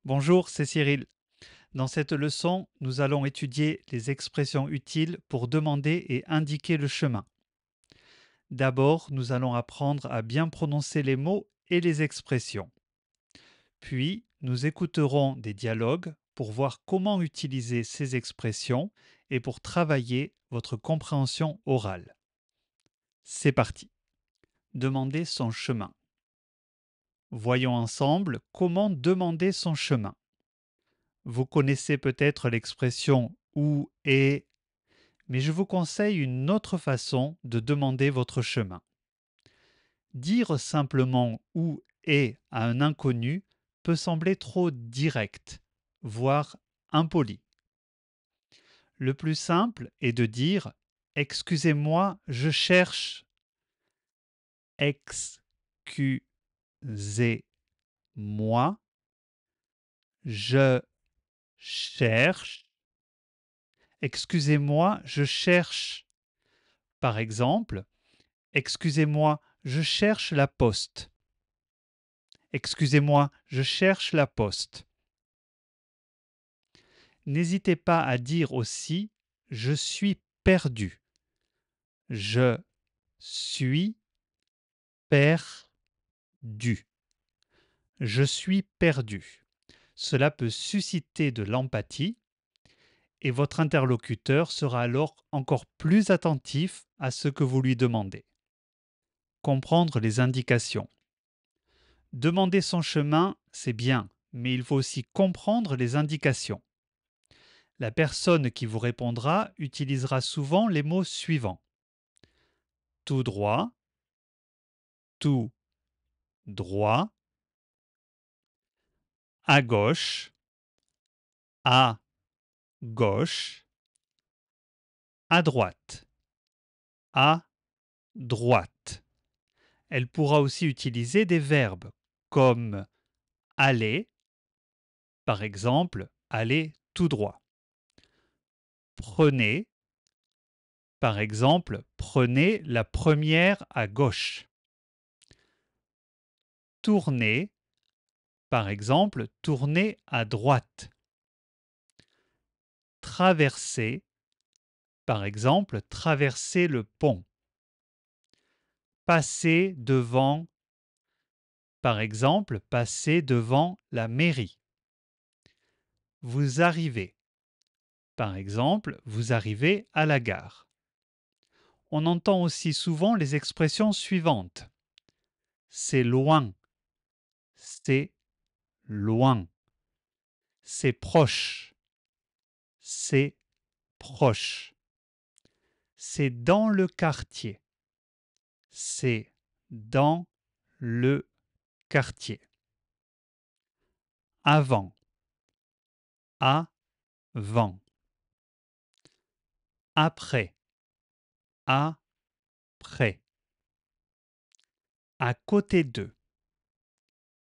Bonjour, c'est Cyril. Dans cette leçon, nous allons étudier les expressions utiles pour demander et indiquer le chemin. D'abord, nous allons apprendre à bien prononcer les mots et les expressions. Puis, nous écouterons des dialogues pour voir comment utiliser ces expressions et pour travailler votre compréhension orale. C'est parti. Demander son chemin. Voyons ensemble comment demander son chemin. Vous connaissez peut-être l'expression où est, mais je vous conseille une autre façon de demander votre chemin. Dire simplement où est à un inconnu peut sembler trop direct, voire impoli. Le plus simple est de dire excusez-moi, je cherche. Excusez-moi, je cherche. Excusez-moi, je cherche. Par exemple, excusez-moi, je cherche la poste. Excusez-moi, je cherche la poste. N'hésitez pas à dire aussi je suis perdu. Je suis perdu. Je suis perdu. Cela peut susciter de l'empathie et votre interlocuteur sera alors encore plus attentif à ce que vous lui demandez. Comprendre les indications. Demander son chemin, c'est bien, mais il faut aussi comprendre les indications. La personne qui vous répondra utilisera souvent les mots suivants. Tout droit, tout droit, à gauche, à gauche, à droite, à droite. Elle pourra aussi utiliser des verbes comme aller, par exemple, aller tout droit. Prenez, par exemple, prenez la première à gauche. Tournez, par exemple, tournez à droite. Traverser, par exemple, traverser le pont. Passer devant, par exemple, passer devant la mairie. Vous arrivez, par exemple, vous arrivez à la gare. On entend aussi souvent les expressions suivantes. C'est loin, c'est loin. C'est proche, c'est proche. C'est dans le quartier, c'est dans le quartier. Avant, avant. Après, après. À côté de,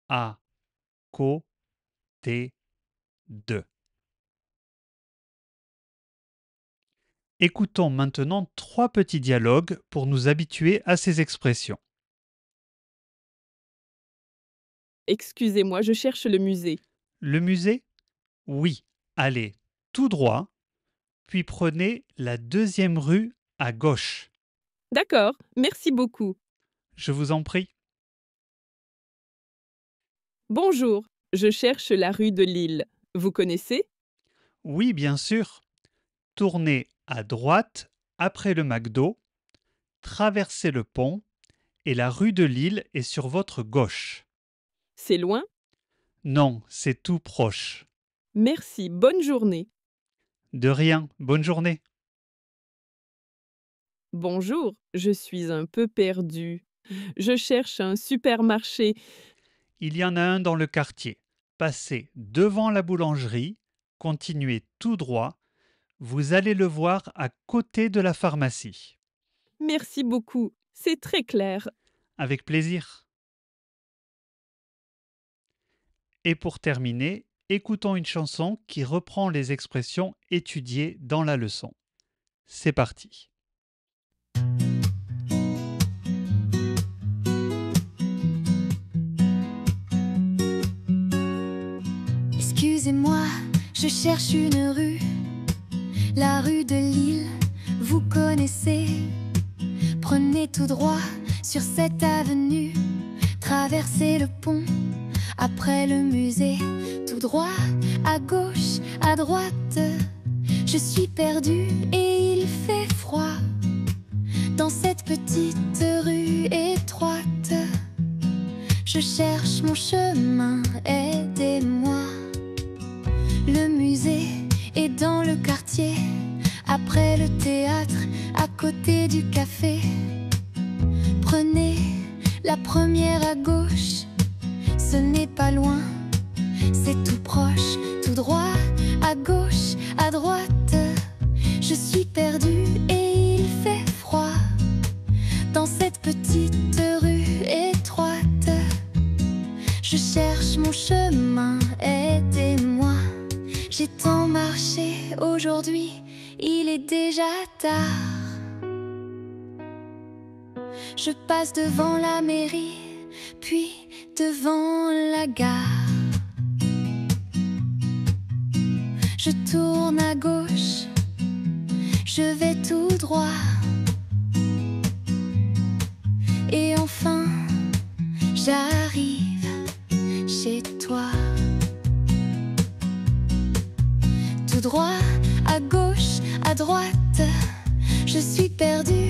à côté de. Écoutons maintenant trois petits dialogues pour nous habituer à ces expressions. Excusez-moi, je cherche le musée. Le musée? Oui, allez tout droit, puis prenez la deuxième rue à gauche. D'accord, merci beaucoup. Je vous en prie. Bonjour, je cherche la rue de Lille. Vous connaissez? Oui, bien sûr. Tournez à droite après le McDo, traversez le pont et la rue de Lille est sur votre gauche. C'est loin? Non, c'est tout proche. Merci, bonne journée. De rien, bonne journée. Bonjour, je suis un peu perdue. Je cherche un supermarché. Il y en a un dans le quartier. Passez devant la boulangerie, continuez tout droit, vous allez le voir à côté de la pharmacie. Merci beaucoup, c'est très clair. Avec plaisir. Et pour terminer, écoutons une chanson qui reprend les expressions étudiées dans la leçon. C'est parti. Excusez-moi, je cherche une rue, la rue de Lille, vous connaissez. Prenez tout droit sur cette avenue, traversez le pont, après le musée. Tout droit, à gauche, à droite, je suis perdue et il fait froid dans cette petite rue étroite. Je cherche mon chemin, aidez-moi. Le musée est dans le quartier, après le théâtre, à côté du café. Prenez la première à gauche, ce n'est pas loin, c'est tout proche. Tout droit, à gauche, à droite, je suis perdue et il fait froid dans cette petite rue étroite. Je cherche mon chemin, aidez-moi. J'ai tant marché aujourd'hui, il est déjà tard. Je passe devant la mairie, puis devant la gare. Je tourne à gauche, je vais tout droit. Et enfin, j'arrive chez toi. Tout droit, à gauche, à droite, je suis perdue